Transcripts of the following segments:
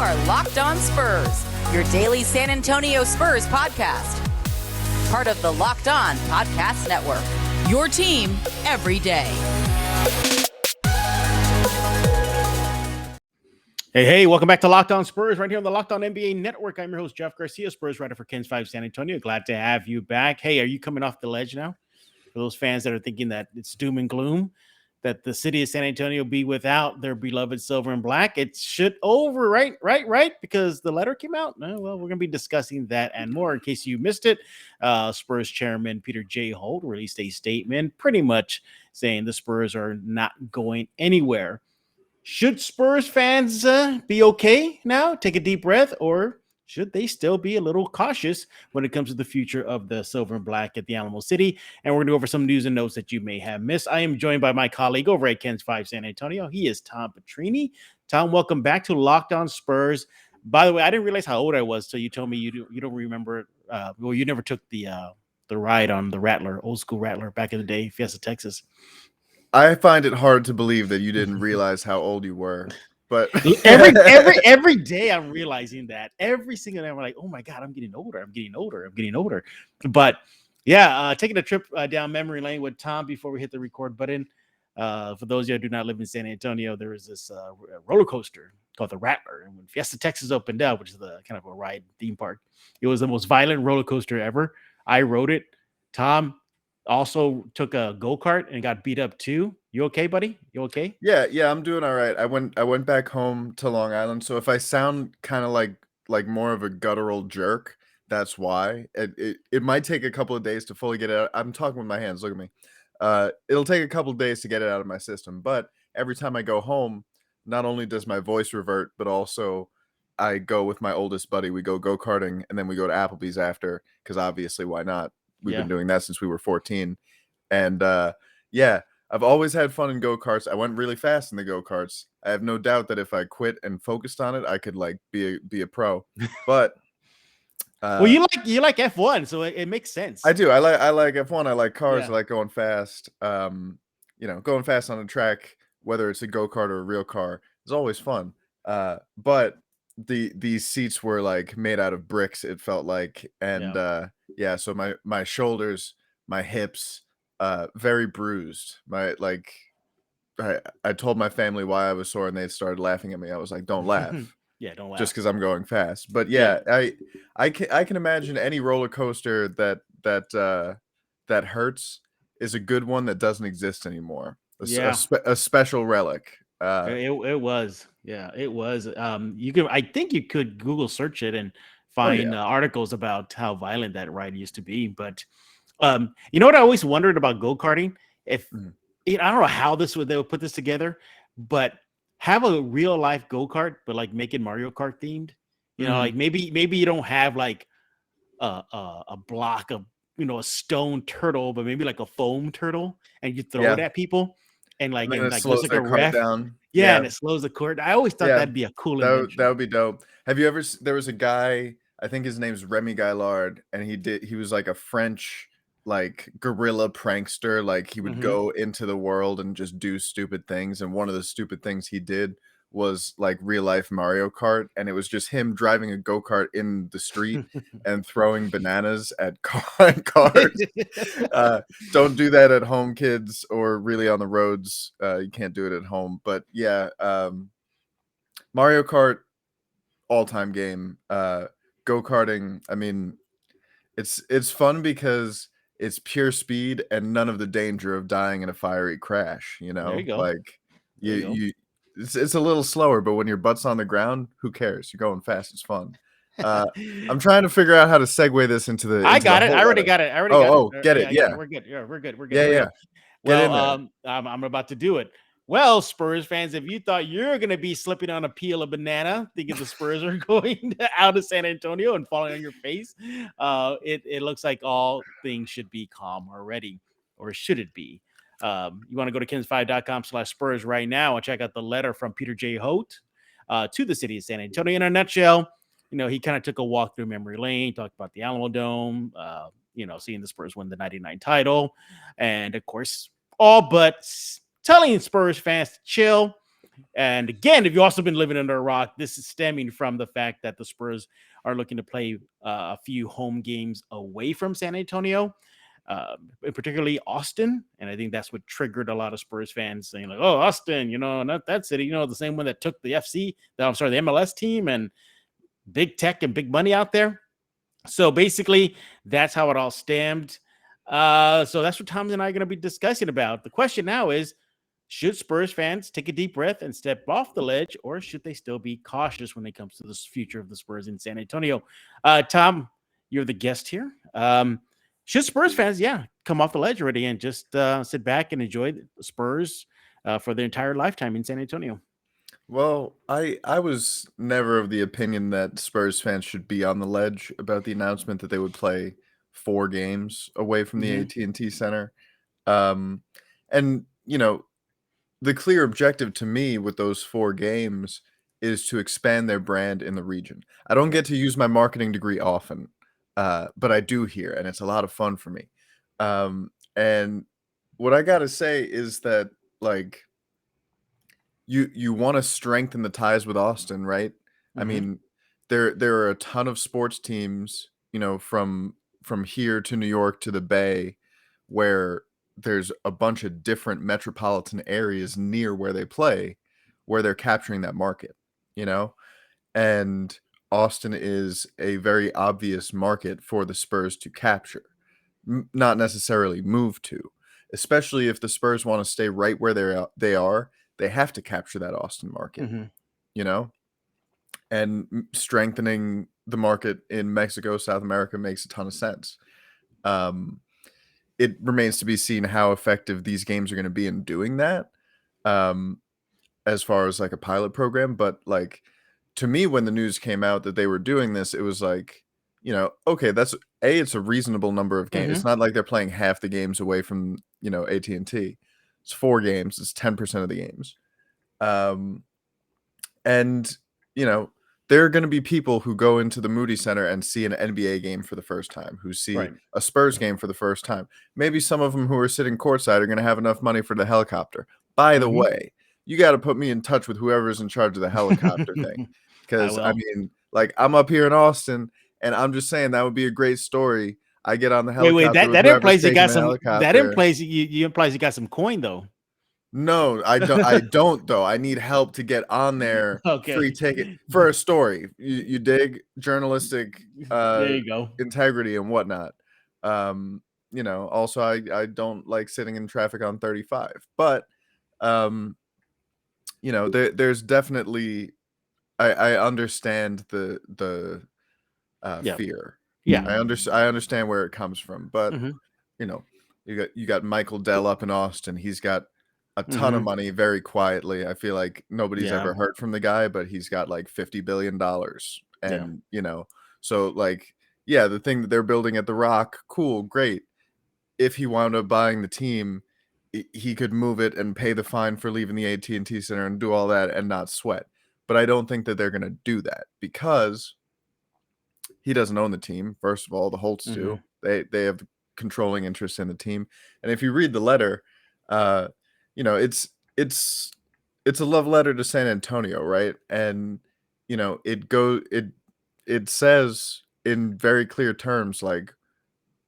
are Locked On Spurs, your daily San Antonio Spurs podcast. Part of the Locked On Podcast Network, your team every day. Hey, welcome back to Locked On Spurs right here on the Locked On NBA Network. I'm your host, Jeff Garcia, Spurs writer for KENS 5 San Antonio. Glad to have you back. Hey, are you coming off the ledge now? For those fans that are thinking that it's doom and gloom, that the city of San Antonio be without their beloved silver and black, it should over, right? Because the letter came out. Well, we're going to be discussing that and more. In case you missed it, Spurs chairman Peter J. Holt released a statement pretty much saying the Spurs are not going anywhere. Should Spurs fans be okay now? Take a deep breath, or should they still be a little cautious when it comes to the future of the silver and black at the Alamo City? And we're going to go over some news and notes that you may have missed. I am joined by my colleague over at KENS 5 San Antonio. He is Tom Petrini. Tom, welcome back to Locked On Spurs. By the way, I didn't realize how old I was till you told me you don't remember. You never took the ride on the Rattler, old school Rattler back in the day, Fiesta, Texas. I find it hard to believe that you didn't realize how old you were. But every day I'm realizing that. Every single day I'm like, oh my God, I'm getting older. But yeah, taking a trip down memory lane with Tom before we hit the record button. For those of you who do not live in San Antonio, there is this roller coaster called the Rattler. And when Fiesta, Texas opened up, which is the kind of a ride theme park, it was the most violent roller coaster ever. I rode it. Tom also took a go-kart and got beat up too. You okay, buddy? You okay? Yeah, I'm doing all right. I went back home to Long Island, so if I sound kind of like more of a guttural jerk, that's why. It might take a couple of days to fully get it out. I'm talking with my hands. Look at me. It'll take a couple of days to get it out of my system, but every time I go home, not only does my voice revert, but also I go with my oldest buddy. We go go-karting, and then we go to Applebee's after, because obviously, why not? We've been doing that since we were 14. And I've always had fun in go-karts. I went really fast in the go-karts. I have no doubt that if I quit and focused on it, I could like be a pro. But well, you like F1, so it makes sense. I do. I like F1. I like cars. I like going fast. Going fast on a track, whether it's a go-kart or a real car, is always fun. But these seats were like made out of bricks, it felt like. And so my shoulders, my hips, very bruised. I told my family why I was sore, and they started laughing at me. I was like, don't laugh. Don't laugh. Just because I'm going fast. But I can imagine any roller coaster that hurts is a good one that doesn't exist anymore. A special relic. It was. I think you could Google search it and find articles about how violent that ride used to be. But you know what I always wondered about go-karting? I don't know how they would put this together, but have a real life go-kart, but like make it Mario Kart themed. You know, like maybe you don't have like a block of a stone turtle, but maybe like a foam turtle, and you throw it at people, and like slows like a ref down. And it slows the court. I always thought that'd be a cool invention. That would be dope. Have you ever? There was a guy, I think his name's Remy Gaillard, and he was like a French like guerrilla prankster. Like he would go into the world and just do stupid things, and one of the stupid things he did was like real life Mario Kart, and it was just him driving a go-kart in the street and throwing bananas at cars. Don't do that at home, kids, or really on the roads. You can't do it at home. But Mario Kart, all-time game. Go-karting, I mean, it's fun because it's pure speed and none of the danger of dying in a fiery crash. There you go. Like it's a little slower, but when your butt's on the ground, who cares? You're going fast. It's fun. I'm trying to figure out how to segue this into the. I got it. I already got it. Get it. Yeah. We're good. We're good. Yeah. Well, I'm about to do it. Well, Spurs fans, if you thought you're going to be slipping on a peel of banana, thinking the Spurs are going out of San Antonio and falling on your face, it looks like all things should be calm already, or should it be? You want to go to KENS5.com/Spurs right now and check out the letter from Peter J. Holt to the city of San Antonio. In a nutshell, he kind of took a walk through memory lane, talked about the Alamo Dome, seeing the Spurs win the 99 title, and of course, all but telling Spurs fans to chill. And again, if you've also been living under a rock, this is stemming from the fact that the Spurs are looking to play a few home games away from San Antonio, particularly Austin. And I think that's what triggered a lot of Spurs fans saying, like, oh, Austin, not that city, the same one that took the the MLS team and big tech and big money out there. So basically, that's how it all stemmed. So that's what Tom and I are going to be discussing about. The question now is, should Spurs fans take a deep breath and step off the ledge, or should they still be cautious when it comes to the future of the Spurs in San Antonio? Tom, you're the guest here. Should Spurs fans, come off the ledge already and just sit back and enjoy the Spurs for their entire lifetime in San Antonio? Well, I was never of the opinion that Spurs fans should be on the ledge about the announcement that they would play 4 games away from the AT&T Center. And, the clear objective to me with those 4 games is to expand their brand in the region. I don't get to use my marketing degree often, but I do here, and it's a lot of fun for me. And what I got to say is that, like, you want to strengthen the ties with Austin, right? I mean, there are a ton of sports teams, from here to New York to the Bay, where there's a bunch of different metropolitan areas near where they play, where they're capturing that market, and Austin is a very obvious market for the Spurs to capture, not necessarily move to, especially if the Spurs want to stay right where they are. They have to capture that Austin market, and strengthening the market in Mexico, South America makes a ton of sense. It remains to be seen how effective these games are going to be in doing that, as far as like a pilot program. But like, to me, when the news came out that they were doing this, it was like, okay, it's a reasonable number of games. It's not like they're playing half the games away from, AT&T. It's 4 games. It's 10% of the games. And, there are going to be people who go into the Moody Center and see an NBA game for the first time, who see a Spurs game for the first time. Maybe some of them who are sitting courtside are going to have enough money for the helicopter. By the way, you got to put me in touch with whoever's in charge of the helicopter thing. Because, I mean, like, I'm up here in Austin, and I'm just saying that would be a great story. I get on the helicopter. That implies you got some. That implies you got some coin though. No, I don't. I don't though. I need help to get on there. Okay. Free ticket for a story. You dig journalistic there you go. integrity and whatnot. Also I don't like sitting in traffic on 35. But there's definitely I understand the fear. Yeah. I understand where it comes from. But you got Michael Dell up in Austin. He's got a ton of money very quietly. I feel like nobody's ever heard from the guy, but he's got like $50 billion. And, so like, the thing that they're building at the Rock, cool, great. If he wound up buying the team, he could move it and pay the fine for leaving the AT&T Center and do all that and not sweat. But I don't think that they're going to do that because he doesn't own the team. First of all, the Holts do. They have controlling interest in the team. And if you read the letter, it's a love letter to San Antonio, right? And it says in very clear terms, like,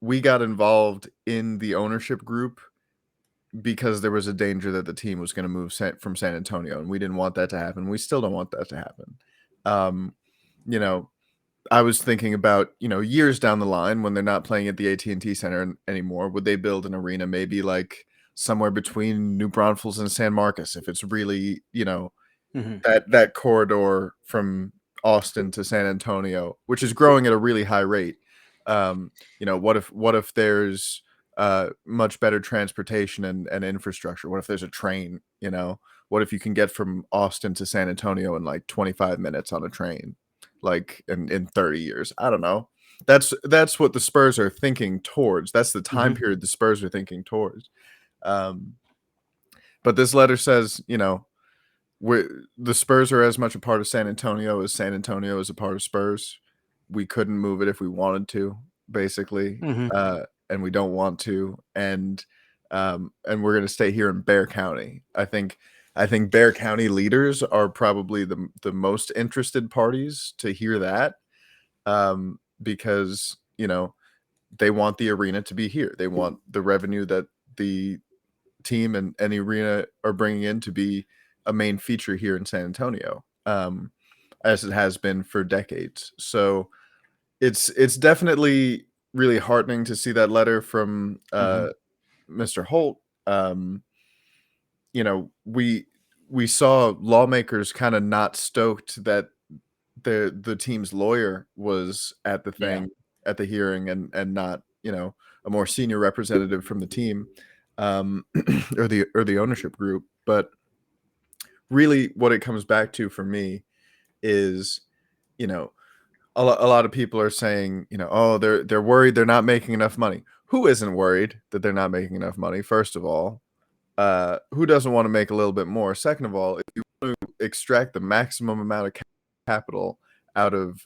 we got involved in the ownership group because there was a danger that the team was going to move from San Antonio, and we didn't want that to happen. We still don't want that to happen. I was thinking about, years down the line when they're not playing at the AT&T Center anymore, would they build an arena maybe like somewhere between New Braunfels and San Marcos, if it's really, that corridor from Austin to San Antonio, which is growing at a really high rate. What if there's much better transportation and infrastructure? What if there's a train? What if you can get from Austin to San Antonio in like 25 minutes on a train, like in 30 years? I don't know. That's what the Spurs are thinking towards. That's the time period the Spurs are thinking towards. But this letter says, the Spurs are as much a part of San Antonio as San Antonio is a part of Spurs. We couldn't move it if we wanted to, basically, and we don't want to. And we're going to stay here in Bexar County. I think I think Bear County leaders are probably the most interested parties to hear that, because they want the arena to be here. They want the revenue that the team and any arena are bringing in to be a main feature here in San Antonio, as it has been for decades. So it's definitely really heartening to see that letter from Mr. Holt. We saw lawmakers kind of not stoked that the team's lawyer was at the Yeah. thing at the hearing, and not a more senior representative from the team, or the ownership group. But really, what it comes back to for me is, a lot of people are saying, oh, they're worried they're not making enough money. Who isn't worried that they're not making enough money? First of all, who doesn't want to make a little bit more? Second of all, if you want to extract the maximum amount of capital out of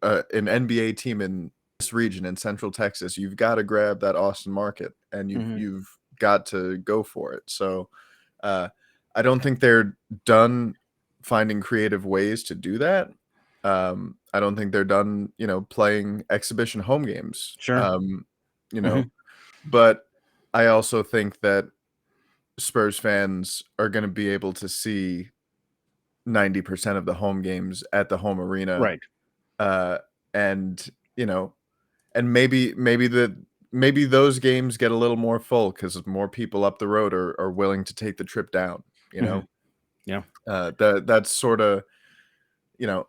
an NBA team in this region in Central Texas, you've got to grab that Austin market, and you've got to go for it. So I don't think they're done finding creative ways to do that. I don't think they're done, playing exhibition home games. Sure. But I also think that Spurs fans are going to be able to see 90% of the home games at the home arena. Right. And maybe those games get a little more full because more people up the road are willing to take the trip down, Yeah. That's sort of, it's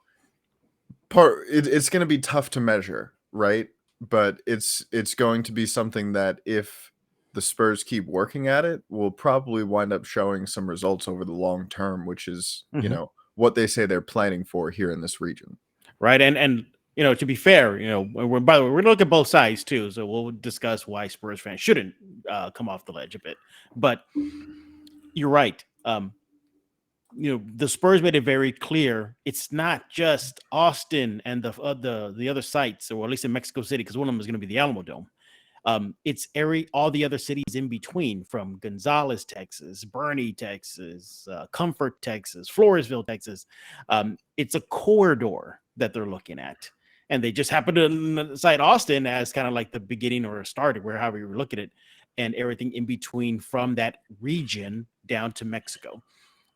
going to be tough to measure, right? But it's going to be something that, if the Spurs keep working at it, will probably wind up showing some results over the long term, which is, what they say they're planning for here in this region. Right. And to be fair, by the way, we're going to look at both sides too. So we'll discuss why Spurs fans shouldn't come off the ledge a bit. But you're right. The Spurs made it very clear it's not just Austin and the other sites, or at least in Mexico City, because one of them is going to be the Alamo Dome. It's all the other cities in between, from Gonzales, Texas, Bernie, Texas, Comfort, Texas, Floresville, Texas. It's a corridor that they're looking at. And they just happen to cite Austin as kind of like the beginning or a start, or however you look at it, and everything in between from that region down to Mexico.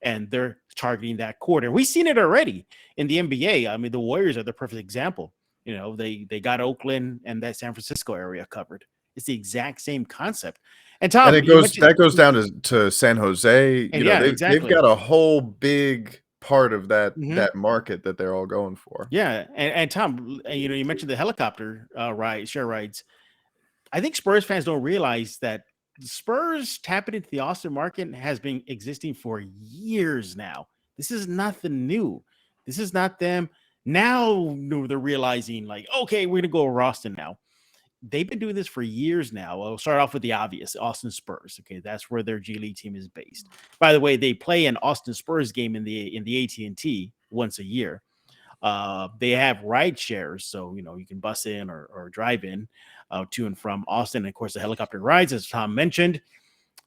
And they're targeting that corridor. We've seen it already in the NBA. I mean, the Warriors are the perfect example. They got Oakland and that San Francisco area covered. It's the exact same concept. And Tom, and that goes down to San Jose. They've got a whole big part of that market that they're all going for. Yeah, and Tom, you mentioned the helicopter share rides. I think Spurs fans don't realize that the Spurs tapping into the Austin market has been existing for years now. This is nothing new. This is not them. Now they're realizing, like, okay, we're going to go over Austin now. They've been doing this for years now. I'll start off with the obvious, Austin Spurs. Okay, that's where their G League team is based. By the way, they play an Austin Spurs game in the AT&T once a year. They have ride shares, so you can bus in or drive in to and from Austin. And of course, the helicopter rides, as Tom mentioned.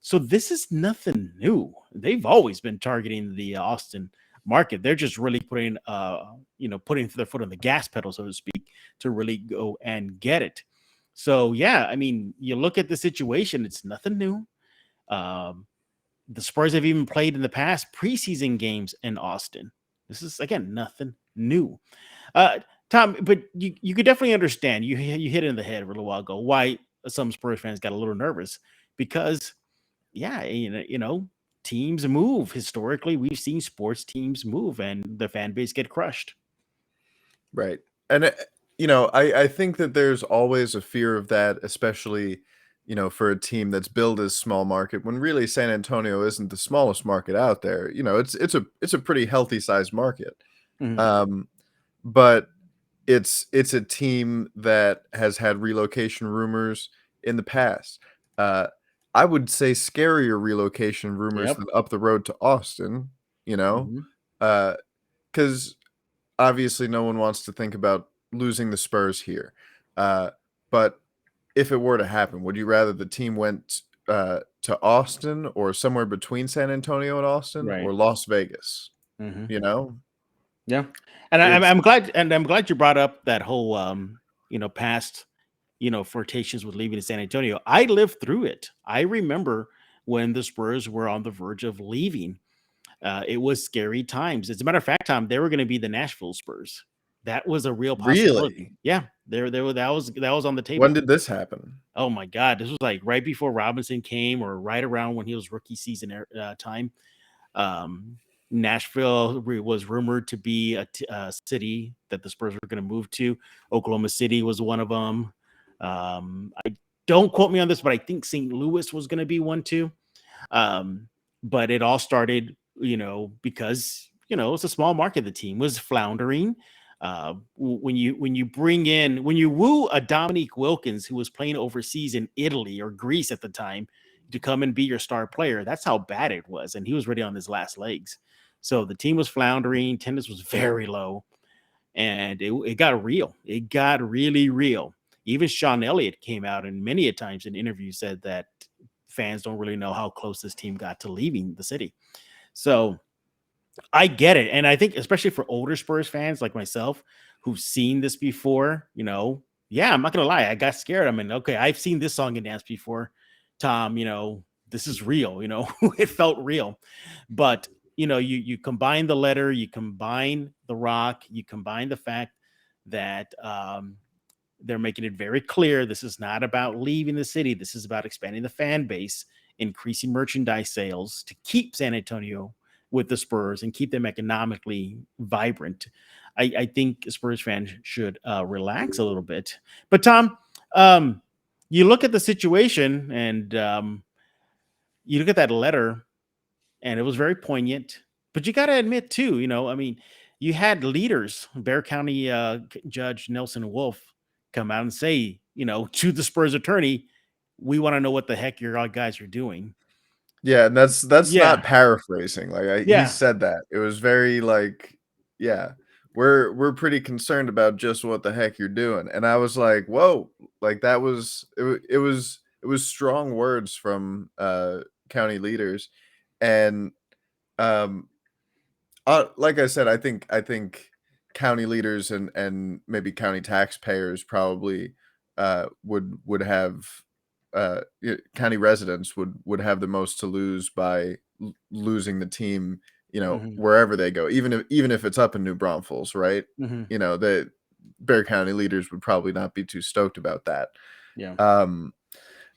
So this is nothing new. They've always been targeting the Austin market. They're just really putting their foot on the gas pedal, so to speak, to really go and get it. So yeah, I mean, you look at the situation; it's nothing new. The Spurs have even played in the past preseason games in Austin. This is, again, nothing new. Tom, but you could definitely understand. You hit it in the head a little while ago why some Spurs fans got a little nervous, because yeah, teams move. Historically, we've seen sports teams move and the fan base get crushed. Right. And I think that there's always a fear of that, especially for a team that's billed as small market, when really San Antonio isn't the smallest market out there. It's a pretty healthy sized market. But it's a team that has had relocation rumors in the past. I would say scarier relocation rumors than up the road to Austin, because obviously no one wants to think about losing the Spurs here. But if it were to happen, would you rather the team went to Austin or somewhere between San Antonio and Austin Right. or Las Vegas. Mm-hmm. You know, Yeah, and I'm glad, I'm glad you brought up that whole past flirtations with leaving to San Antonio. I lived through it. I remember when the Spurs were on the verge of leaving. It was scary times. As a matter of fact, Tom, they were going to be the Nashville Spurs. That was a real possibility. really. Yeah, that was on the table. When did this happen? Oh my God, this was like right before Robinson came, or right around when he was rookie season time. Um, Nashville was rumored to be a city that the Spurs were going to move to. Oklahoma City was one of them. I don't quote me on this, but I think St. Louis was going to be one too. But it all started, because it's a small market. The team was floundering. When you woo a Dominique Wilkins who was playing overseas in Italy or Greece at the time to come and be your star player, that's how bad it was, and he was ready on his last legs. So the team was floundering, attendance was very low, and it got real. It got really real. Even Sean Elliott came out and many a times in interviews said that fans don't really know how close this team got to leaving the city. So I get it. And I think especially for older Spurs fans like myself who've seen this before, yeah, I'm not going to lie. I got scared. I mean, okay, I've seen this song and dance before, Tom, this is real, it felt real. But, you combine the letter, you combine the rock, you combine the fact that they're making it very clear this is not about leaving the city. This is about expanding the fan base, increasing merchandise sales to keep San Antonio with the Spurs and keep them economically vibrant. I think Spurs fans should relax a little bit. But Tom, you look at the situation and you look at that letter, and it was very poignant. But you got to admit too, I mean, you had leaders, Bear County Judge Nelson Wolf, come out and say, to the Spurs attorney, we want to know what the heck your guys are doing. Yeah, and that's Yeah. not paraphrasing. Like he Yeah. said that. It was very like, yeah, we're pretty concerned about just what the heck you're doing. And I was like, whoa, like that was it was strong words from county leaders. And like I said, I think county leaders and maybe county taxpayers probably would have county residents would have the most to lose by losing the team, wherever they go, even if it's up in New Braunfels, right? Mm-hmm. The Bear County leaders would probably not be too stoked about that. Yeah.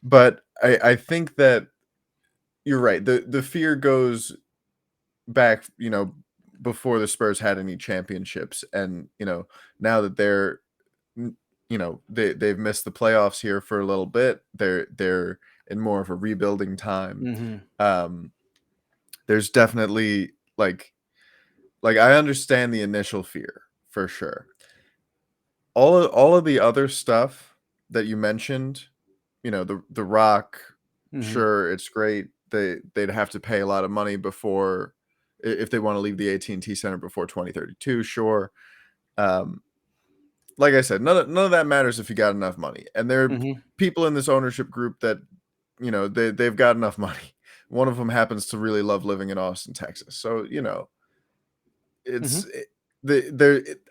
But I think that you're right. The fear goes back, before the Spurs had any championships, and now that they're they've missed the playoffs here for a little bit. They're in more of a rebuilding time. Mm-hmm. There's definitely like I understand the initial fear for sure. All of the other stuff that you mentioned, the Rock, Mm-hmm. sure, it's great. They'd have to pay a lot of money before if they want to leave the AT&T Center before 2032, sure. Like I said, none of that matters if you got enough money. And there are Mm-hmm. people in this ownership group that, they've got enough money. One of them happens to really love living in Austin, Texas. So, it's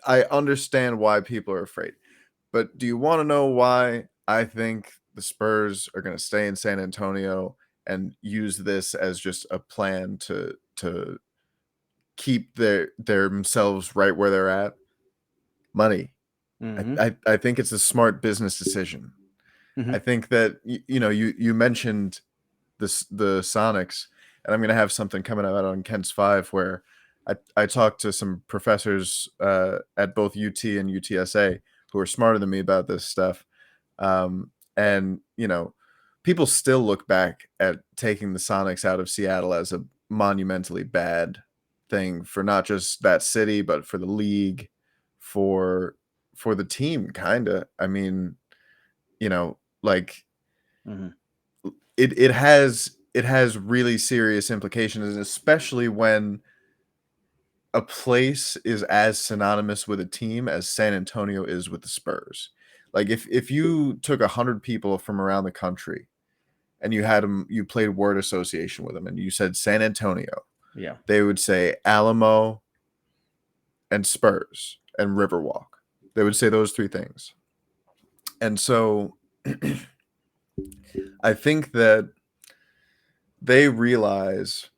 I understand why people are afraid. But do you want to know why I think the Spurs are going to stay in San Antonio and use this as just a plan to keep themselves right where they're at? Money. Mm-hmm. I think it's a smart business decision. Mm-hmm. I think that you mentioned the Sonics, and I'm going to have something coming out on Kent's Five where I talked to some professors at both UT and UTSA who are smarter than me about this stuff, and people still look back at taking the Sonics out of Seattle as a monumentally bad thing for not just that city but for the league, for the team, kind of. I mean, like Mm-hmm. it has really serious implications, and especially when a place is as synonymous with a team as San Antonio is with the Spurs. Like if you took 100 people from around the country and you played word association with them, and you said San Antonio, Yeah. they would say Alamo and Spurs and Riverwalk. They would say those three things. And so I think that they realize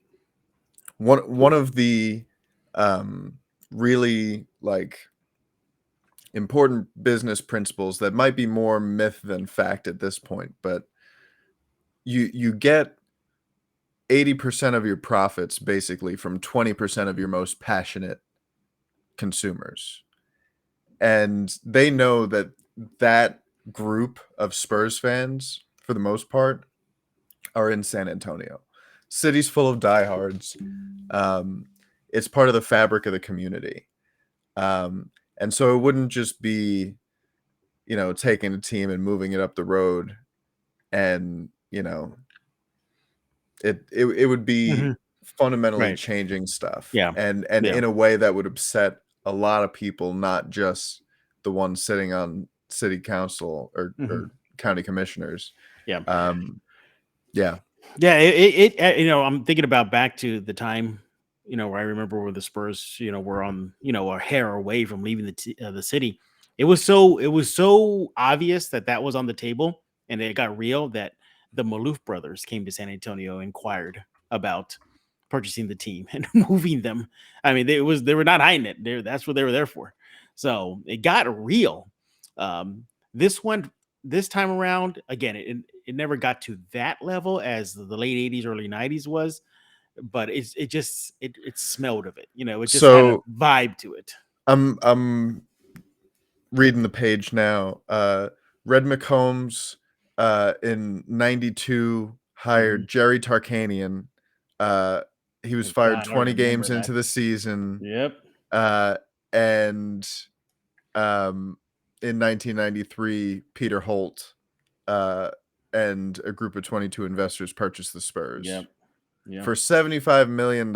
one of the really like important business principles that might be more myth than fact at this point, but you get 80% of your profits basically from 20% of your most passionate consumers. And they know that that group of Spurs fans, for the most part, are in San Antonio. City's full of diehards. It's part of the fabric of the community. And so it wouldn't just be, taking a team and moving it up the road and, it would be fundamentally Right. changing stuff. Yeah. And Yeah. in a way that would upset a lot of people, not just the ones sitting on city council or county commissioners. Yeah. Yeah. Yeah. It I'm thinking about back to the time, where I remember where the Spurs, were on, a hair away from leaving the city. It was so obvious that was on the table, and it got real that the Maloof brothers came to San Antonio, inquired about purchasing the team and moving them. I mean, they were not hiding it. That's what they were there for. So it got real. This time around, again, it never got to that level as the late 80s, early 90s was, but it smelled of it. It just had a vibe to it. I'm reading the page now. Red McCombs in 92 hired Jerry Tarkanian. He was fired 20 games into the season. Yep. And in 1993, Peter Holt and a group of 22 investors purchased the Spurs for $75 million.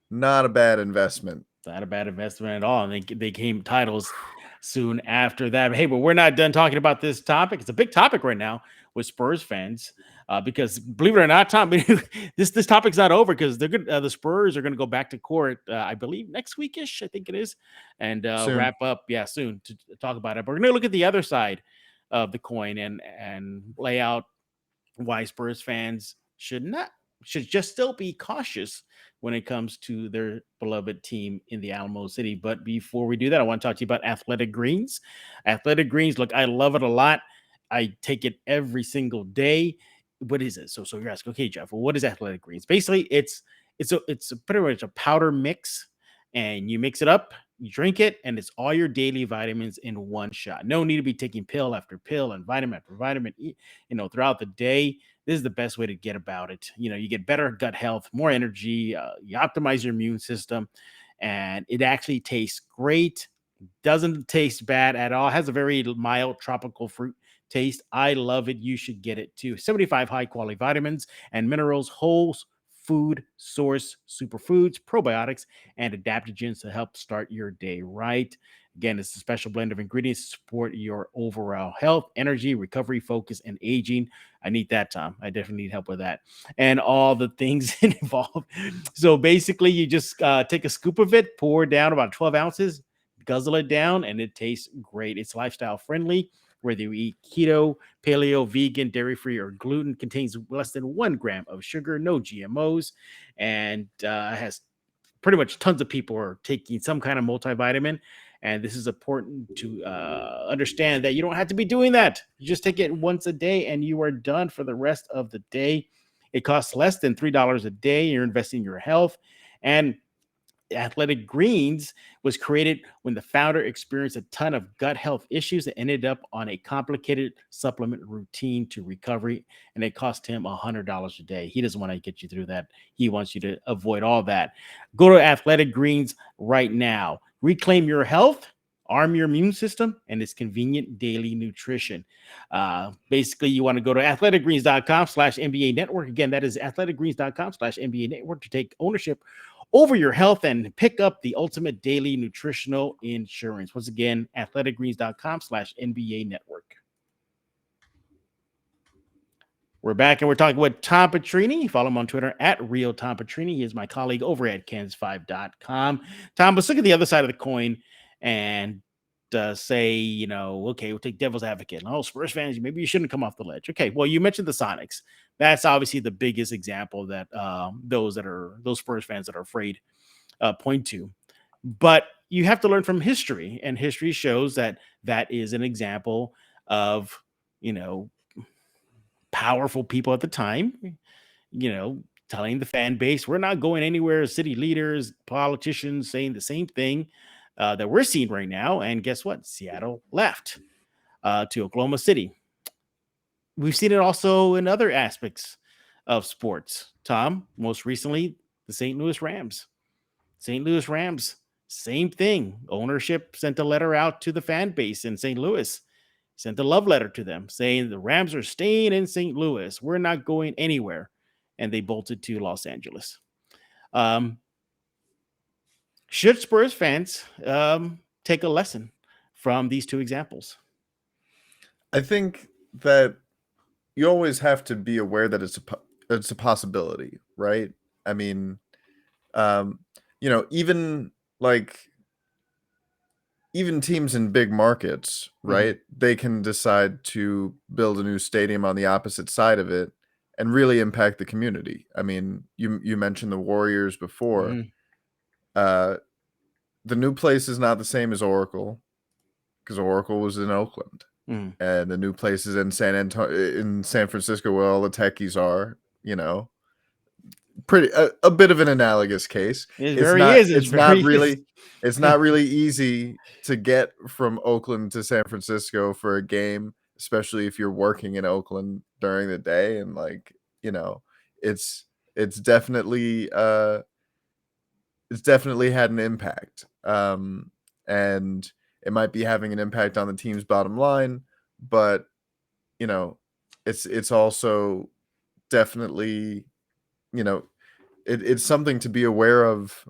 Not a bad investment. Not a bad investment at all. And they came titles soon after that. Hey, but we're not done talking about this topic. It's a big topic right now with Spurs fans, because believe it or not, Tom, this topic's not over, because they're good. The Spurs are going to go back to court, I believe next weekish, I think it is, and wrap up soon to talk about it. But we're going to look at the other side of the coin and lay out why Spurs fans should just still be cautious when it comes to their beloved team in the Alamo City. But before we do that, I want to talk to you about Athletic Greens. Athletic Greens, look, I love it a lot. I take it every single day. What is it? So you're asking, okay, Jeff, well, what is Athletic Greens? Basically, it's pretty much a powder mix, and you mix it up, you drink it, and it's all your daily vitamins in one shot. No need to be taking pill after pill and vitamin after vitamin, throughout the day. This is the best way to get about it. You get better gut health, more energy, you optimize your immune system, and it actually tastes great. Doesn't taste bad at all. It has a very mild tropical fruit taste. I love it. You should get it too. 75 high quality vitamins and minerals, whole food source superfoods, probiotics, and adaptogens to help start your day right. Again, it's a special blend of ingredients to support your overall health, energy, recovery, focus, and aging. I need that, Tom. I definitely need help with that and all the things involved. So basically, you just take a scoop of it, pour down about 12 ounces, guzzle it down, and it tastes great. It's lifestyle friendly. Whether you eat keto, paleo, vegan, dairy-free, or gluten, contains less than 1 gram of sugar, no GMOs, and has pretty much tons of people are taking some kind of multivitamin. And this is important to understand that you don't have to be doing that. You just take it once a day and you are done for the rest of the day. It costs less than $3 a day. You're investing in your health. And Athletic Greens was created when the founder experienced a ton of gut health issues and ended up on a complicated supplement routine to recovery, and it cost him $100 a day. He doesn't want to get you through that. He wants you to avoid all that. Go to Athletic Greens right now. Reclaim your health, arm your immune system, and its convenient daily nutrition. Basically, you want to go to athleticgreens.com/NBA network. Again, that is athleticgreens.com/NBA network to take ownership over your health and pick up the ultimate daily nutritional insurance. Once again, athleticgreens.com/NBA network. We're back and we're talking with Tom Petrini. Follow him on Twitter at Real Tom Petrini. He is my colleague over at Kansas5.com. Tom, let's look at the other side of the coin and say, okay, we'll take devil's advocate. Oh, Spurs fans, maybe you shouldn't come off the ledge. Okay, well, you mentioned the Sonics. That's obviously the biggest example that those Spurs fans that are afraid point to. But you have to learn from history, and history shows that is an example of, powerful people at the time, telling the fan base, we're not going anywhere. City leaders, politicians saying the same thing that we're seeing right now. And guess what? Seattle left to Oklahoma City. We've seen it also in other aspects of sports. Tom, most recently, the St. Louis Rams. St. Louis Rams, same thing. Ownership sent a letter out to the fan base in St. Louis, sent a love letter to them saying the Rams are staying in St. Louis. We're not going anywhere. And they bolted to Los Angeles. Should Spurs fans take a lesson from these two examples? I think that you always have to be aware that it's a possibility, right? I mean, even teams in big markets, right? Mm-hmm. They can decide to build a new stadium on the opposite side of it and really impact the community. I mean, you mentioned the Warriors before. Mm-hmm. The new place is not the same as Oracle because Oracle was in Oakland. Mm. And the new place is in San Francisco, where all the techies are, pretty a bit of an analogous case. It's not really easy to get from Oakland to San Francisco for a game, especially if you're working in Oakland during the day. And it's definitely had an impact. And it might be having an impact on the team's bottom line, but it's also definitely, it's something to be aware of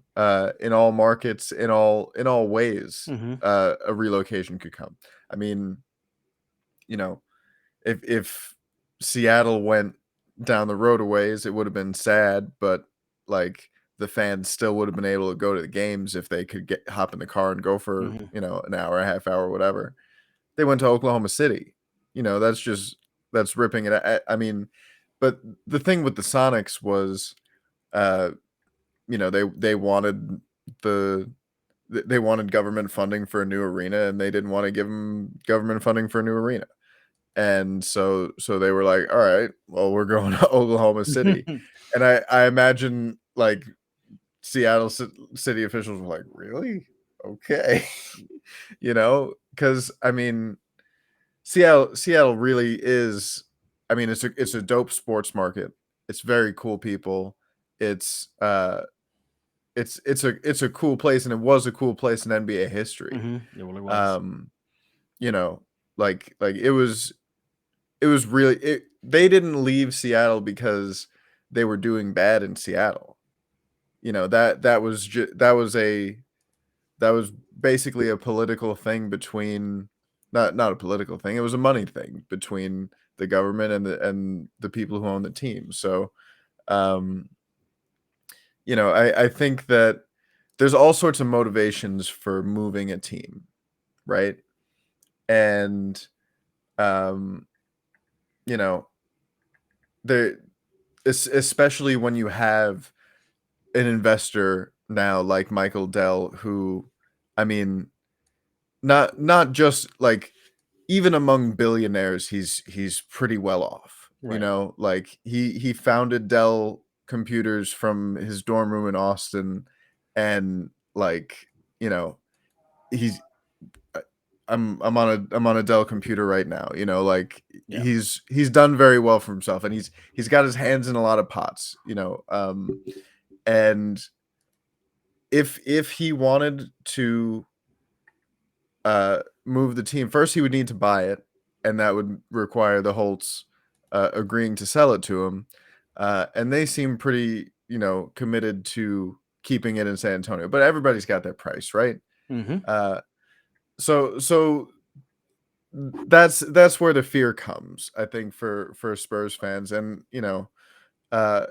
in all markets, in all ways. Mm-hmm. A relocation could come. I mean, if Seattle went down the road a ways, it would have been sad, but the fans still would have been able to go to the games if they could hop in the car and go for, mm-hmm. An hour, a half hour, whatever. They went to Oklahoma City. That's ripping it. I mean, but the thing with the Sonics was, they wanted government funding for a new arena, and they didn't want to give them government funding for a new arena. And so they were like, all right, well, we're going to Oklahoma City. And I imagine Seattle city officials were like, really? Okay. Because I mean, Seattle really is, I mean, it's a dope sports market. It's very cool people. It's a cool place, and it was a cool place in NBA history. Mm-hmm. It really was. It was really, they didn't leave Seattle because they were doing bad in Seattle. That was basically a political thing between, not a political thing. It was a money thing between the government and the people who own the team. So, I think that there's all sorts of motivations for moving a team, right? And, there, especially when you have an investor now like Michael Dell, who, I mean, not just even among billionaires, he's pretty well off. Right. He founded Dell Computers from his dorm room in Austin, and he's I'm on a Dell computer right now. Yeah. He's done very well for himself, and he's got his hands in a lot of pots. And if he wanted to move the team, first he would need to buy it, and that would require the Holts agreeing to sell it to him. And they seem pretty, committed to keeping it in San Antonio. But everybody's got their price, right? Mm-hmm. So that's where the fear comes, I think, for Spurs fans. And uh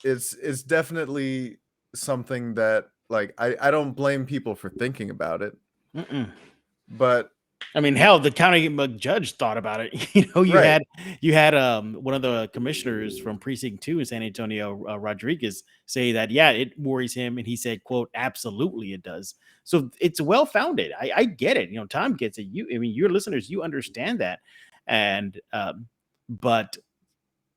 it's definitely something that, like, I don't blame people for thinking about it, Mm-mm. but I mean, hell, the county judge thought about it. You right. had one of the commissioners from precinct 2 in San Antonio, Rodriguez, say that, yeah, it worries him, and he said, "quote absolutely it does." So it's well founded. I get it. Tom gets it. I mean, your listeners, you understand that, and but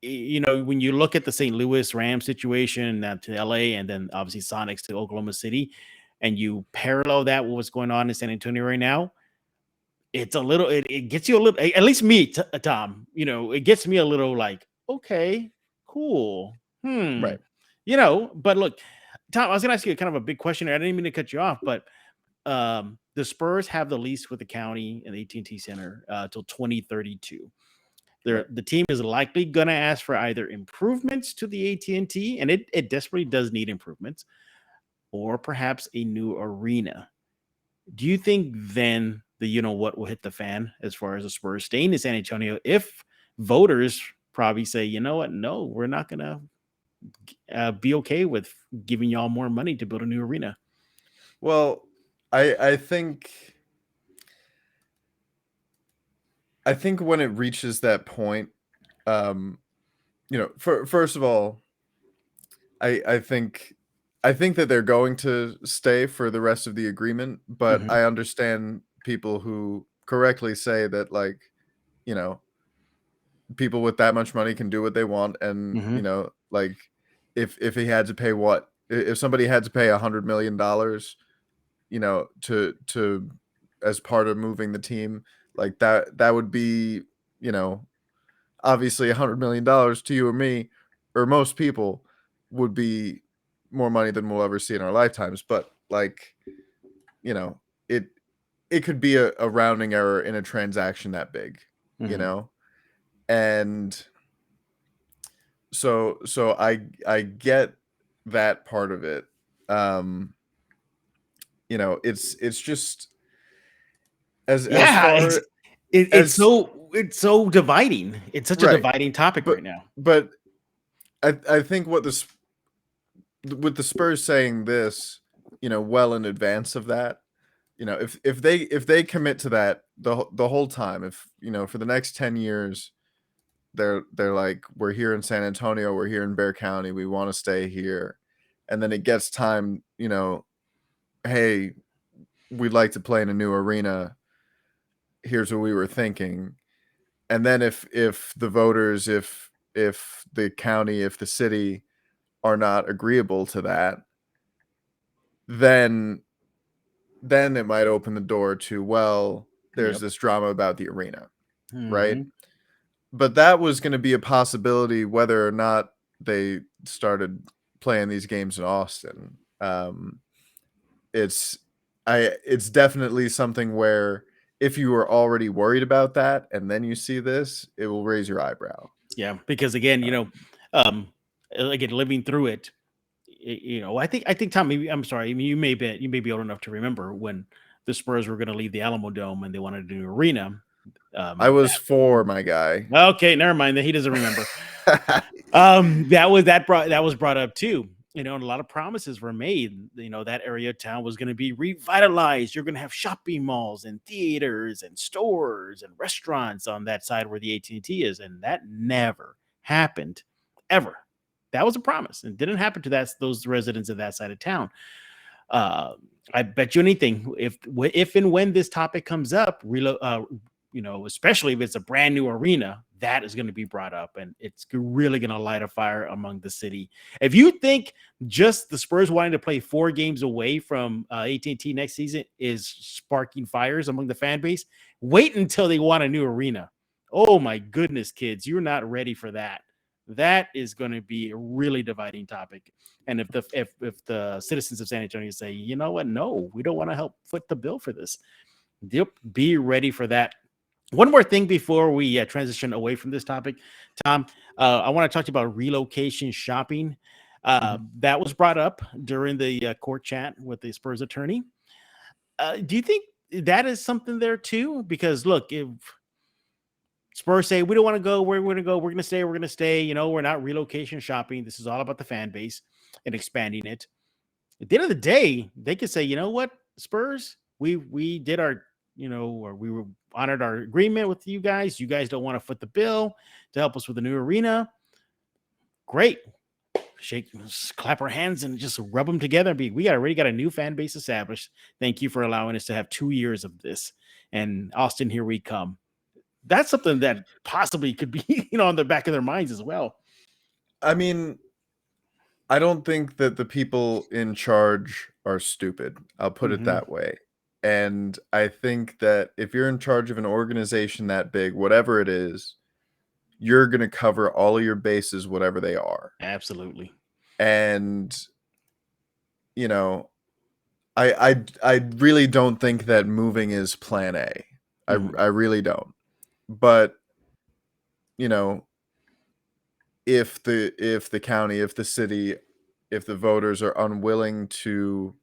when you look at the St. Louis Rams situation to LA, and then obviously Sonics to Oklahoma City, and you parallel that with what's going on in San Antonio right now, it's a little, it gets you a little, at least me, Tom, it gets me a little like, okay, cool. Right. But look, Tom, I was going to ask you kind of a big question. I didn't mean to cut you off, but the Spurs have the lease with the county and the AT&T Center till 2032. Right. The team is likely going to ask for either improvements to the AT&T, and it desperately does need improvements, or perhaps a new arena. Do you think then the what will hit the fan as far as the Spurs staying in San Antonio if voters probably say, you know what, no, we're not going to be okay with giving y'all more money to build a new arena? Well, I think when it reaches that point, first of all, I think that they're going to stay for the rest of the agreement, but Mhm. I understand people who correctly say that, like, you know, people with that much money can do what they want, and Mhm. like, if he had to pay if somebody had to pay $100 million, to as part of moving the team, like, that would be, obviously $100 million to you or me or most people would be more money than we'll ever see in our lifetimes. But, like, you know, it it could be a rounding error in a transaction that big, you Mhm. know? And so I get that part of it. Um, it's just as Yeah, far it's as it's so dividing. It's such a right. dividing topic But right now. but I think with the Spurs saying this, well in advance of that, if they commit to that the whole time, if for the next 10 years, they're like, we're here in San Antonio, we're here in Bear County, we want to stay here, and then it gets time, hey, we'd like to play in a new arena. Here's what we were thinking. And then if the voters, if the county, if the city are not agreeable to that, then it might open the door to, well, there's Yep. this drama about the arena, right? Mhm. But that was going to be a possibility whether or not they started playing these games in Austin. It's it's definitely something where if you were already worried about that and then you see this, it will raise your eyebrow. Yeah, because again, Um, um, again, living through it, I think Tom, maybe, I'm sorry, I mean, you may be old enough to remember when the Spurs were going to leave the Alamo Dome and they wanted a new arena. I That was for my guy. Okay, never mind. That he doesn't remember. That was brought up too. And a lot of promises were made. That area of town was going to be revitalized. You're going to have shopping malls and theaters and stores and restaurants on that side where the AT&T is, and that never happened, ever. That was a promise, and didn't happen to those residents of that side of town. Uh, I bet you anything, if and when this topic comes up, especially if it's a brand new arena, that is going to be brought up, and it's really going to light a fire among the city. If you think just the Spurs wanting to play 4 games away from AT&T next season is sparking fires among the fan base, wait until they want a new arena. Oh my goodness, kids, you're not ready for that. That is going to be a really dividing topic. And if the citizens of San Antonio say, you know what, no, we don't want to help foot the bill for this, yep, be ready for that. One more thing before we transition away from this topic, Tom. I want to talk to you about relocation shopping. Mhm. That was brought up during the court chat with the Spurs attorney. Do you think that is something there too, because look, if Spurs say we don't want to go, we're going to go, we're going to stay, you know, we're not relocation shopping. This is all about the fan base and expanding it. At the end of the day, they could say, you know what, Spurs, we did our, you know, or we were honored our agreement with you guys. You guys don't want to foot the bill to help us with the new arena. Great. Clap our hands and just rub them together. We already got a new fan base established. Thank you for allowing us to have 2 years of this. And Austin, here we come. That's something that possibly could be, you know, on the back of their minds as well. I mean, I don't think that the people in charge are stupid. I'll put it that way. And I think that if you're in charge of an organization that big, whatever it is, you're going to cover all of your bases, whatever they are. Absolutely. And, you know, I really don't think that moving is plan A. I really don't. But, you know, if the county, if the city, if the voters are unwilling to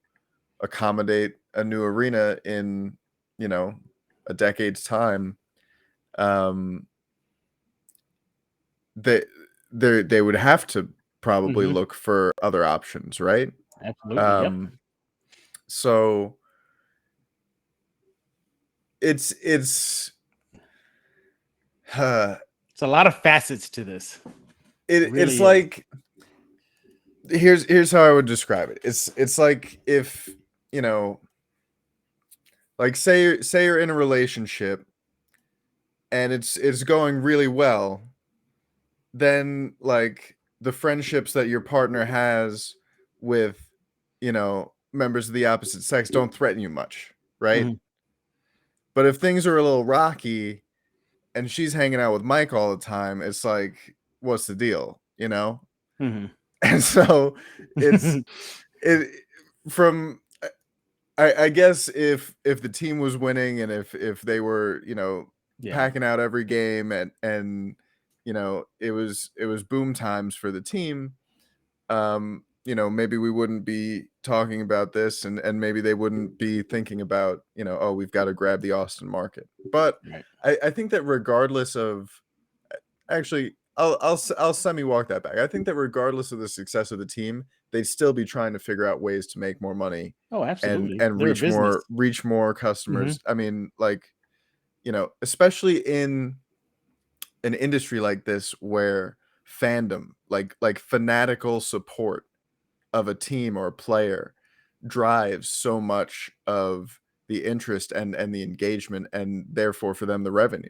accommodate a new arena in, you know, a decade's time, they would have to probably look for other options, right? Absolutely. So it's a lot of facets to this. It's like, here's how I would describe it. It's like, if, you know, like say you're in a relationship and it's going really well, then like the friendships that your partner has with, you know, members of the opposite sex don't threaten you much, right? But if things are a little rocky and she's hanging out with Mike all the time, it's like, what's the deal, you know? And so I guess if the team was winning and if they were, you know, packing out every game and you know, it was boom times for the team, you know, maybe we wouldn't be talking about this, and maybe they wouldn't be thinking about, you know, oh, we've got to grab the Austin market. But I think that regardless of, actually, I'll semi-walk that back. I think that regardless of the success of the team, they'd still be trying to figure out ways to make more money. Oh, absolutely. And reach more customers. I mean, like, you know, especially in an industry like this where fandom, like fanatical support of a team or a player drives so much of the interest and the engagement, and therefore for them the revenue.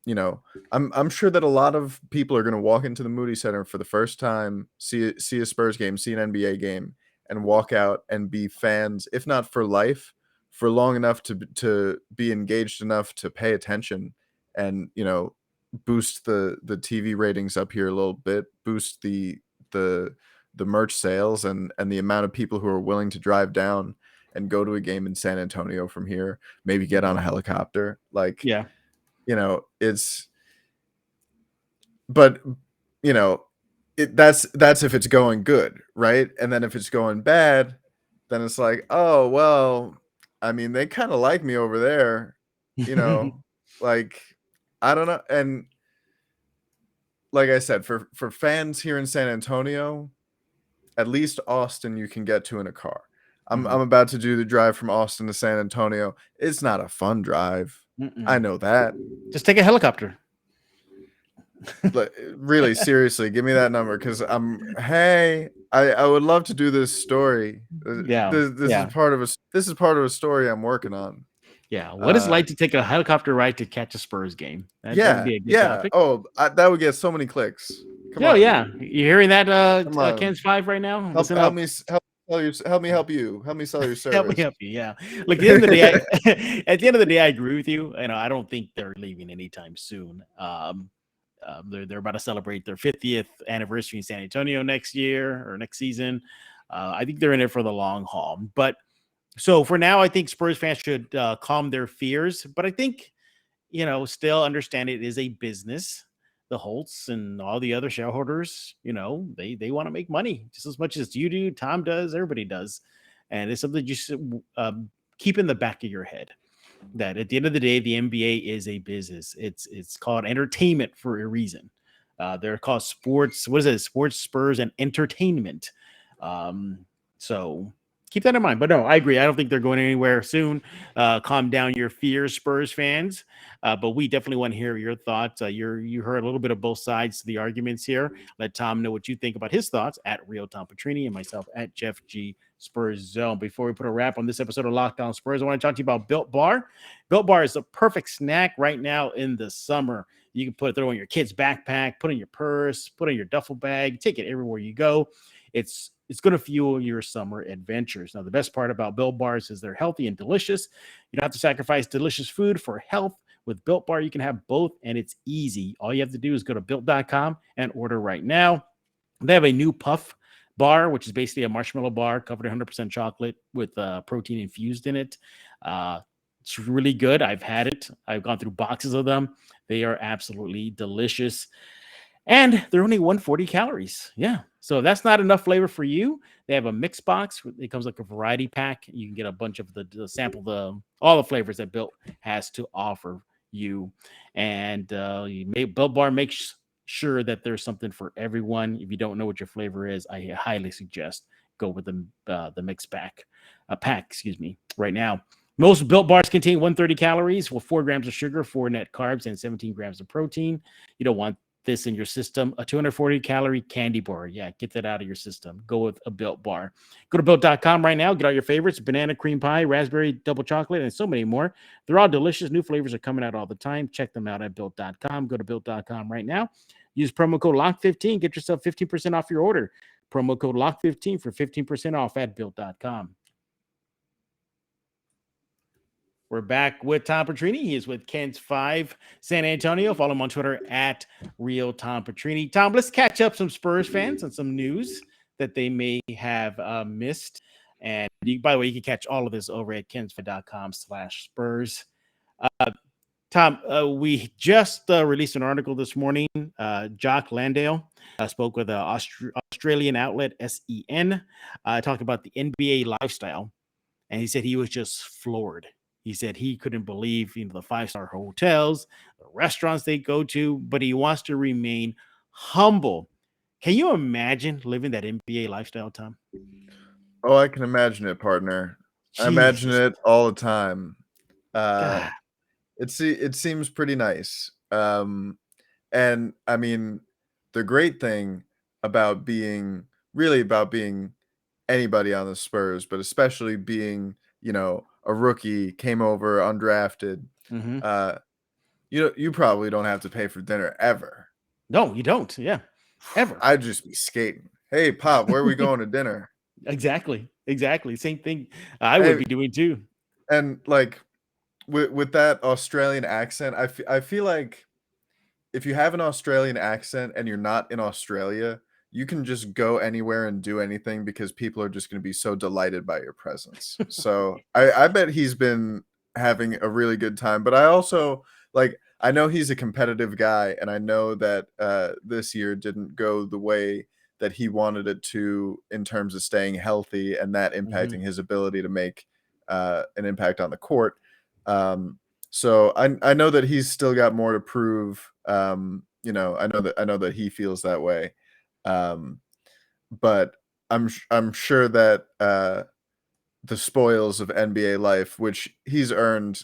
You know, I'm sure that a lot of people are going to walk into the Moody Center for the first time, see a Spurs game, see an NBA game, and walk out and be fans, if not for life, for long enough to be engaged enough to pay attention, and, you know, boost the TV ratings up here a little bit, boost the merch sales and the amount of people who are willing to drive down and go to a game in San Antonio from here, maybe get on a helicopter. Like, you know, but you know, that's if it's going good, right? And then if it's going bad, then it's like, oh, well, I mean, they kind of like me over there, you know, like, I don't know. And like I said, for fans here in San Antonio, at least Austin you can get to in a car. I'm about to do the drive from Austin to San Antonio. It's not a fun drive. I know that. Just take a helicopter. But really, seriously, give me that number, because I would love to do this story. This is part of a story I'm working on. Yeah, what is it like to take a helicopter ride to catch a Spurs game? That would be a good topic. Oh, that would get so many clicks. Come on. Yeah, you hearing that, Ken's 5 right now? Help me help you. Help me sell your service. Help me help you. Yeah. Look, at the end of the day, at the end of the day, I agree with you. You know, I don't think they're leaving anytime soon. They're about to celebrate their 50th anniversary in San Antonio next year or next season. I think they're in it for the long haul. But so for now, I think Spurs fans should calm their fears. But I think, you know, still understand it is a business. The Holts and all the other shareholders, you know, they want to make money just as much as you do, Tom does, everybody does. And it's something you should keep in the back of your head that at the end of the day, the NBA is a business. It's called entertainment for a reason. They're called sports. What is it? Sports, Spurs, and entertainment. So keep that in mind. But no, I agree. I don't think they're going anywhere soon. Calm down your fears, Spurs fans. But we definitely want to hear your thoughts. You heard a little bit of both sides to the arguments here. Let Tom know what you think about his thoughts at Real Tom Petrini and myself at Jeff G Spurs Zone. Before we put a wrap on this episode of Locked On Spurs, I want to talk to you about Built Bar. Built Bar is a perfect snack right now in the summer. You can throw in your kid's backpack, put in your purse, put in your duffel bag, take it everywhere you go. It's going to fuel your summer adventures. Now, the best part about Built Bars is they're healthy and delicious. You don't have to sacrifice delicious food for health. With Built Bar, you can have both, and it's easy. All you have to do is go to Built.com and order right now. They have a new puff bar, which is basically a marshmallow bar covered in 100% chocolate with protein infused in it. It's really good. I've had it. I've gone through boxes of them. They are absolutely delicious. And they're only 140 calories. Yeah. So if that's not enough flavor for you, they have a mix box. It comes like a variety pack. You can get a bunch of the sample, all the flavors that Built has to offer you. And Built Bar makes sure that there's something for everyone. If you don't know what your flavor is, I highly suggest go with the mix pack right now. Most Built Bars contain 130 calories with 4 grams of sugar, 4 net carbs, and 17 grams of protein. You don't want this in your system. A 240 calorie candy bar. Yeah, get that out of your system. Go with a Built Bar. Go to Built.com right now. Get all your favorites: banana cream pie, raspberry double chocolate, and so many more. They're all delicious. New flavors are coming out all the time. Check them out at Built.com. Go to Built.com right now. Use promo code LOCK15. Get yourself 15% off your order. Promo code LOCK15 for 15% off at Built.com. We're back with Tom Petrini. He is with Ken's 5 San Antonio. Follow him on Twitter at Real Tom Petrini. Tom, let's catch up some Spurs fans on some news that they may have missed. And by the way, you can catch all of this over at kensfit.com/Spurs. Tom, we just released an article this morning. Jock Landale spoke with an Australian outlet, SEN, talking about the NBA lifestyle. And he said he was just floored. He said he couldn't believe, the 5-star hotels, the restaurants they go to, but he wants to remain humble. Can you imagine living that NBA lifestyle, Tom? Oh, I can imagine it, partner. Jesus. I imagine it all the time. God. It seems pretty nice. And I mean, the great thing about being anybody on the Spurs, but especially being, a rookie, came over undrafted. Mm-hmm. You probably don't have to pay for dinner ever. No, you don't. Yeah, ever. I'd just be skating. Hey, Pop, where are we going to dinner? Exactly. Same thing I would be doing too. And like with that Australian accent, I feel like if you have an Australian accent and you're not in Australia, you can just go anywhere and do anything because people are just going to be so delighted by your presence. So I bet he's been having a really good time. But I also, I know he's a competitive guy, and I know that this year didn't go the way that he wanted it to in terms of staying healthy and that impacting his ability to make an impact on the court. So I know that he's still got more to prove. I know that he feels that way. But I'm sure that the spoils of NBA life, which he's earned,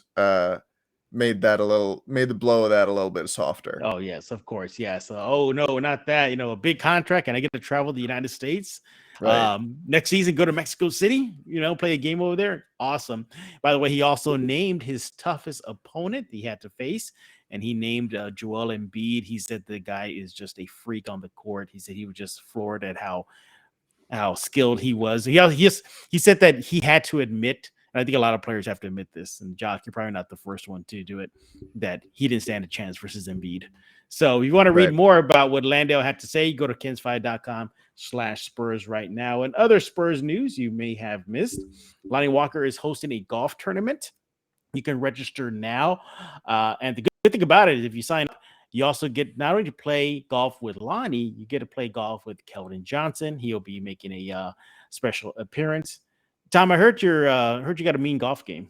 made the blow of that a little bit softer. Oh yes, of course, yes. Oh no, not that. A big contract, and I get to travel the United States. Right. Next season, go to Mexico City. Play a game over there. Awesome. By the way, he also named his toughest opponent he had to face. And he named Joel Embiid. He said the guy is just a freak on the court. He said he was just floored at how skilled he was. He said that he had to admit, and I think a lot of players have to admit this, and Jock, you're probably not the first one to do it, that he didn't stand a chance versus Embiid. So if you want to read more about what Landale had to say, go to kensfi.com/Spurs right now. And other Spurs news you may have missed. Lonnie Walker is hosting a golf tournament. You can register now. And the good thing about it is if you sign up, you also get not only to play golf with Lonnie, you get to play golf with Keldon Johnson. He'll be making a special appearance. Tom, I heard you got a mean golf game.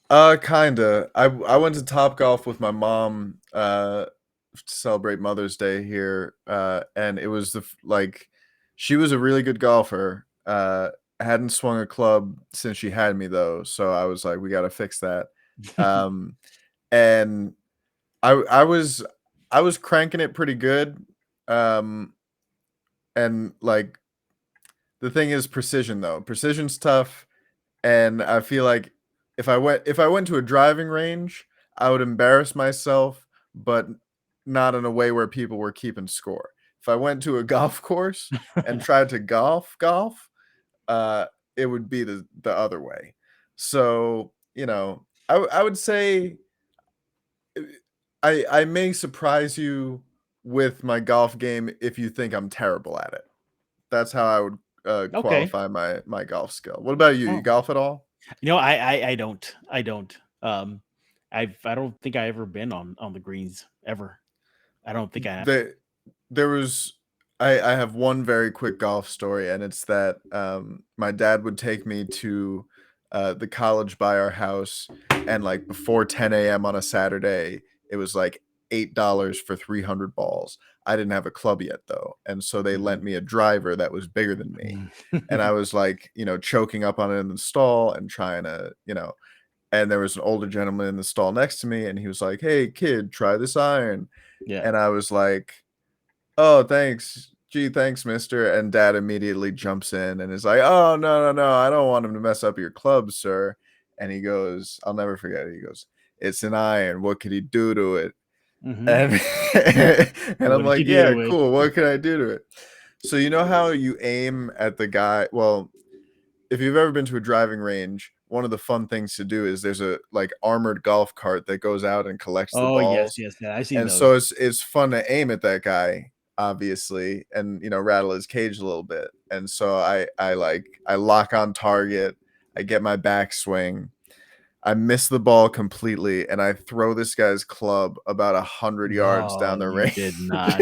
Kinda. I went to Top Golf with my mom to celebrate Mother's Day here, and it was she was a really good golfer. Hadn't swung a club since she had me though, so I was like, we got to fix that. Um, and I was cranking it pretty good. Um, and like the thing is precision though. Precision's tough. And I feel like if I went to a driving range, I would embarrass myself, but not in a way where people were keeping score. If I went to a golf course and tried to golf, uh, it would be the other way. So, I would say I may surprise you with my golf game if you think I'm terrible at it. That's how I would Okay. qualify my golf skill. What about you? You Oh. golf at all? I don't. I don't think I ever been on the greens ever. I don't think I have. There was I have one very quick golf story, and it's that my dad would take me to the college by our house, and like before 10 a.m. on a Saturday, it was like $8 for 300 balls. I didn't have a club yet though, and so they lent me a driver that was bigger than me, and I was like, choking up on it in the stall and trying to, and there was an older gentleman in the stall next to me, and he was like, "Hey kid, try this iron." Yeah. And I was like, "Oh, thanks. Gee, thanks, mister." And dad immediately jumps in and is like, "Oh, no, no, no. I don't want him to mess up your club, sir." And he goes, I'll never forget it. He goes, "It's an iron. What could he do to it?" Mhm. And and What I'm did you like, do "Yeah, to it? cool. What can I do to it?" So you know how you aim at the guy? Well, if you've ever been to a driving range, one of the fun things to do is there's a like armored golf cart that goes out and collects the Oh, yes, balls. yes, yeah, I've seen And those. so it's fun to aim at that guy, obviously, and rattle his cage a little bit. And so I lock on target, I get my backswing, I miss the ball completely, and I throw this guy's club about 100 yards No, down the you range. did not.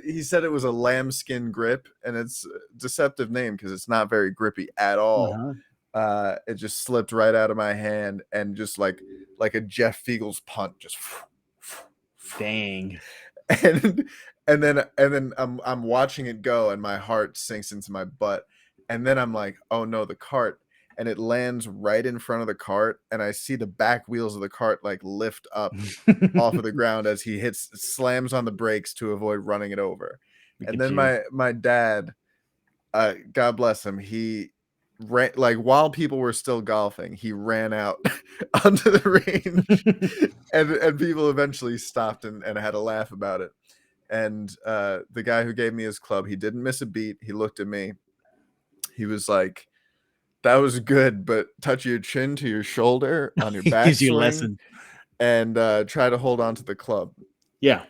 He said it was a lambskin grip, and it's a deceptive name because it's not very grippy at all. Uh-huh. It just slipped right out of my hand, and just like a Jeff Fiegels punt, just Dang. and and then I'm watching it go, and my heart sinks into my butt, and then I'm like, oh no, the cart. And it lands right in front of the cart, and I see the back wheels of the cart like lift up off of the ground as he slams on the brakes to avoid running it over. Look And at then you. my dad, God bless him, he ran, like while people were still golfing, he ran out onto the range, and people eventually stopped and had a laugh about it. And the guy who gave me his club, he didn't miss a beat. He looked at me. He was like, "That was good, but touch your chin to your shoulder on your He gives you a backswing, lesson. and try to hold on to the club." Yeah.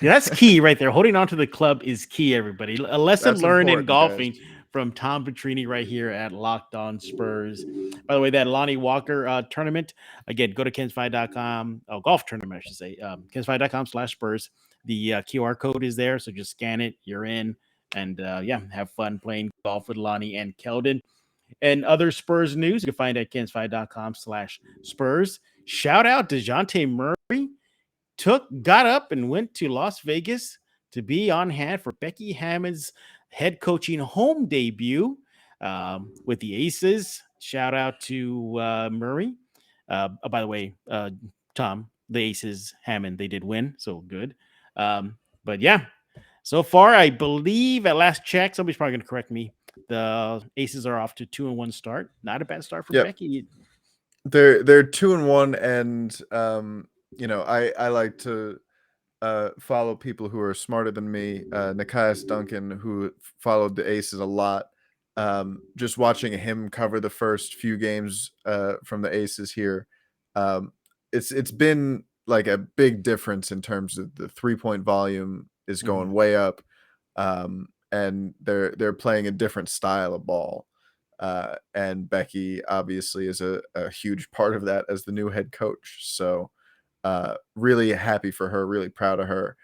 Yeah, that's key right there. Holding on to the club is key, everybody. A lesson That's learned in important, guys. golfing from Tom Petrini right here at Locked On Spurs. By the way, that Lonnie Walker tournament, again, go to kensfi.com. Oh, golf tournament, I should say. Kensfi.com/Spurs. The QR code is there, so just scan it. You're in. And yeah, have fun playing golf with Lonnie and Keldon. And other Spurs news, you can find at kensfi.com/Spurs. Shout out to DeJounte Murray. Got up and went to Las Vegas to be on hand for Becky Hammon's head coaching home debut with the Aces. Shout out to Murray. By the way, Tom, the Aces, Hammond, they did win, so good. But yeah, so far, I believe at last check, somebody's probably going to correct me. The Aces are off to 2-1 start. Not a bad start for Yep. Becky. They're 2-1, and I like to follow people who are smarter than me. Nikias Duncan, who followed the Aces a lot. Just watching him cover the first few games from the Aces here, it's been like a big difference in terms of the 3-point volume is going way up, and they're playing a different style of ball. And Becky obviously is a huge part of that as the new head coach. So really happy for her, really proud of her.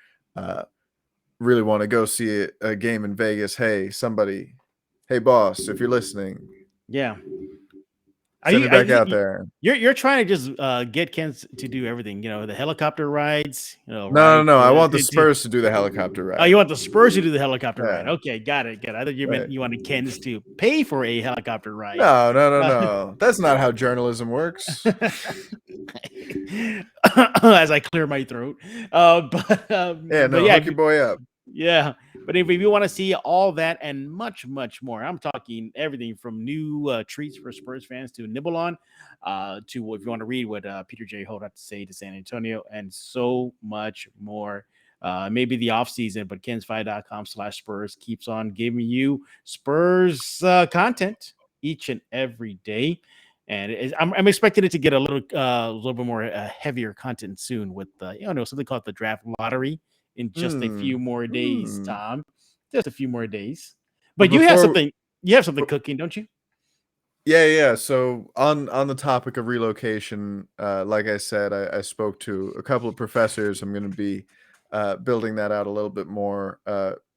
Really want to go see a game in Vegas. Hey, somebody Hey, boss, if you're listening, Yeah. send me back out there. You're trying to just get Ken to do everything, the helicopter rides, No, no, ride no. I want the to Spurs to do the helicopter oh, ride. you want the Spurs to do the helicopter ride. Yeah, Okay, got it. I thought you meant right. you wanted Ken's to pay for a helicopter ride. No, no, no, Uh, no. That's not how journalism works. as I clear my throat. Yeah, But no, yeah, hook your boy up. yeah. But if you want to see all that and much, much more, I'm talking everything from new treats for Spurs fans to nibble on, to if you want to read what Peter J. Holt had to say to San Antonio, and so much more. Maybe the off season, but kens5.com/Spurs keeps on giving you Spurs content each and every day. And I'm expecting it to get a little bit more heavier content soon with something called the draft lottery in just a few more days, Hmm. Tom. Just a few more days. But But you have something b- cooking, don't you? yeah, yeah. So on the topic of relocation, like I said, I spoke to a couple of professors. I'm going to be building that out a little bit more.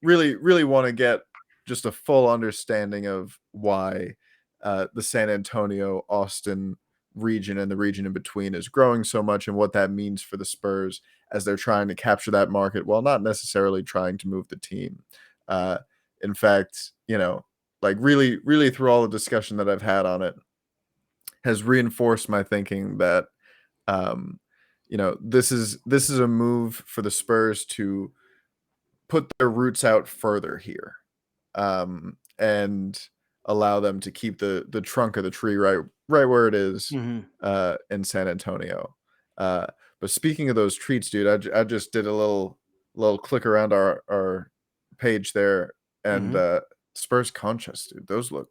Really, really want to get just a full understanding of why the San Antonio, Austin region and the region in between is growing so much, and what that means for the Spurs as they're trying to capture that market while not necessarily trying to move the team. Uh, in fact, like really, really through all the discussion that I've had on it has reinforced my thinking that um, this is a move for the Spurs to put their roots out further here, and allow them to keep the trunk of the tree right where it is Mm-hmm. in San Antonio. Uh, but speaking of those treats, dude, I just did a little click around our page there, and Mm-hmm. Spurs conchas, dude. Those look.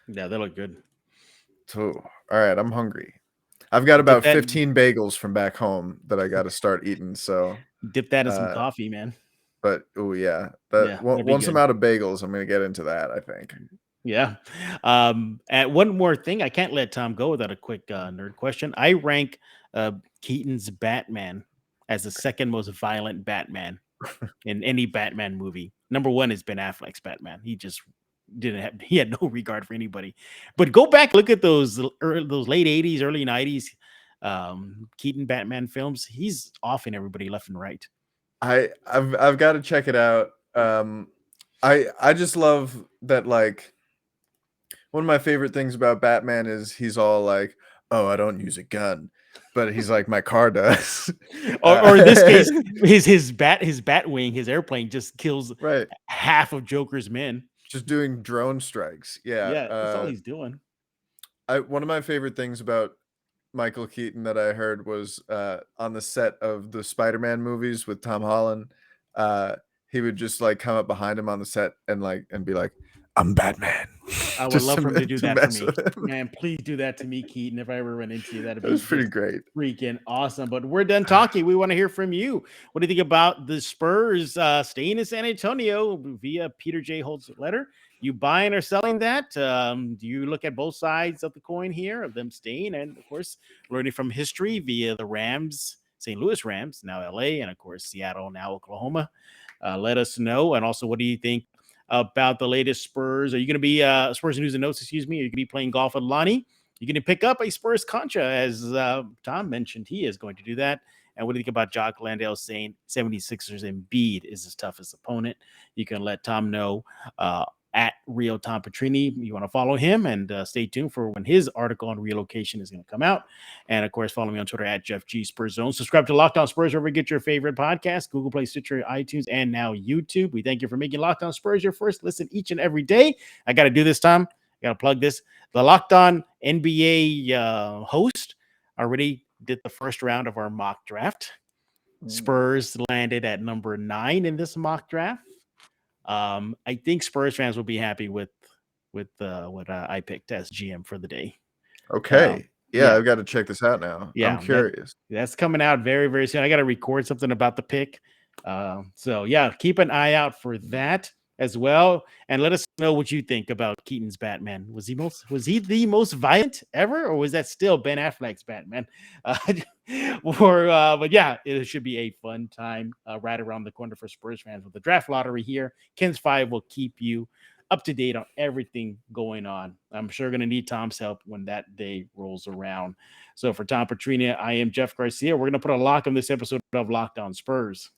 Yeah, they look good. Oh, all right, I'm hungry. I've got Dip about that 15 bagels from back home that I got to start eating. So, dip that in some uh, coffee, man. but oh yeah, that Yeah, that'd be once I'm good. out of bagels, I'm gonna get into that. I think. Yeah. And one more thing, I can't let Tom go without a quick nerd question. I rank Keaton's Batman as the second most violent Batman in any Batman movie. Number one is Ben Affleck's Batman. He had no regard for anybody. But go back, look at those late 80s, early 90s Keaton Batman films. He's off in everybody left and right. I've got to check it out. I just love that. Like, one of my favorite things about Batman is he's all like, "Oh, I don't use a gun," but he's like, "My car does." Or in this case, his bat wing, his airplane just kills Right, half of Joker's men. just doing drone strikes. Yeah. Yeah, that's all he's doing. One of my favorite things about Michael Keaton that I heard was on the set of the Spider-Man movies with Tom Holland. Uh, he would just like come up behind him on the set and be like, "I'm Batman," I would just love for him to do to that for mess me. with him. Man, please do that to me, Keaton. If I ever run into you, that'd It be was pretty just great. freaking awesome. But we're done talking. We want to hear from you. What do you think about the Spurs staying in San Antonio via Peter J. Holt's letter? You buying or selling that? Do you look at both sides of the coin here of them staying and, of course, learning from history via the Rams, St. Louis Rams, now LA, and, of course, Seattle, now Oklahoma? Let us know. And also, what do you think about the latest Spurs? Are you going to be Spurs news and notes? Excuse me. Are you going to be playing golf with Lonnie? You're going to pick up a Spurs concha, as Tom mentioned. He is going to do that. And what do you think about Jock Landale saying 76ers Embiid is his toughest opponent? You can let Tom know at Real Tom Petrini. You want to follow him and stay tuned for when his article on relocation is going to come out. And of course, follow me on Twitter at Jeff G Spurs Zone. Subscribe to Locked On Spurs wherever you get your favorite podcast, Google Play, Stitcher, iTunes, and now YouTube. We thank you for making Locked On Spurs your first listen each and every day. I got to do this, Tom. I got to plug this. The Locked On NBA host already did the first round of our mock draft. Spurs landed at number 9 in this mock draft. I think Spurs fans will be happy with what I picked as GM for the day. Okay. Yeah, Yeah, I've got to check this out now. I'm yeah, curious. that's coming out very, very soon. I got to record something about the pick. So yeah, keep an eye out for that as well, and let us know what you think about Keaton's Batman. Was he the most violent ever, or was that still Ben Affleck's Batman? But yeah, it should be a fun time right around the corner for Spurs fans with the draft lottery here. Ken's 5 will keep you up to date on everything going on. I'm sure going to need Tom's help when that day rolls around. So for Tom Petrini, I am Jeff Garcia. We're going to put a lock on this episode of Locked On Spurs.